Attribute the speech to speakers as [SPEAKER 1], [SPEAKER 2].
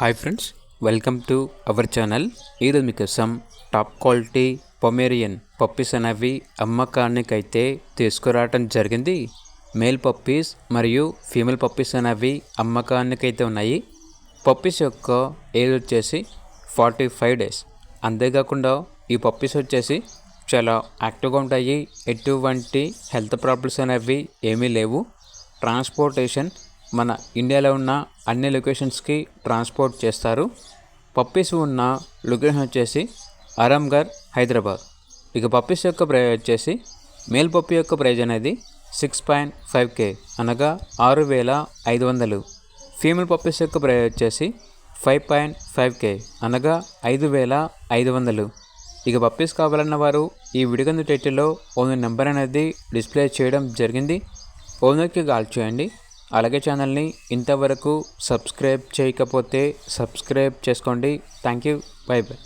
[SPEAKER 1] Hi friends, welcome to our channel. ఈరోజు మీకోసం top quality Pomeranian puppies అనేవి అమ్మకానికైతే తీసుకురావటం జరిగింది. మేల్ పప్పీస్ మరియు ఫీమేల్ పప్పీస్ అనేవి అమ్మకానికైతే ఉన్నాయి. పప్పీస్ యొక్క ఏజ్ వచ్చేసి 45 డేస్. అంతేకాకుండా ఈ పప్పీస్ వచ్చేసి చాలా యాక్టివ్గా ఉంటాయి. ఎటువంటి హెల్త్ ప్రాబ్లమ్స్ అనేవి ఏమీ లేవు. ట్రాన్స్పోర్టేషన్ మన ఇండియాలో ఉన్న అన్ని లొకేషన్స్కి ట్రాన్స్పోర్ట్ చేస్తారు. పప్పీస్ ఉన్న లొకేషన్ వచ్చేసి ఆరాంఘర్, హైదరాబాద్. ఇక పప్పీస్ యొక్క ప్రైజ్ వచ్చేసి మేల్ పప్పీ యొక్క ప్రైజ్ అనేది 6.5K అనగా 6,500. ఫీమేల్ పప్పీస్ యొక్క ప్రైజ్ వచ్చేసి 5.5K అనగా 5,500. ఇక పప్పీస్ కావాలన్న వారు ఈ వీడియో కింద టైటిల్లో ఓనర్ నెంబర్ అనేది డిస్ప్లే చేయడం జరిగింది. ఓనర్కి కాల్ చేయండి. అలాగే ఛానల్ని ఇంతవరకు సబ్స్క్రైబ్ చేయకపోతే సబ్స్క్రైబ్ చేసుకోండి. Thank you. By by.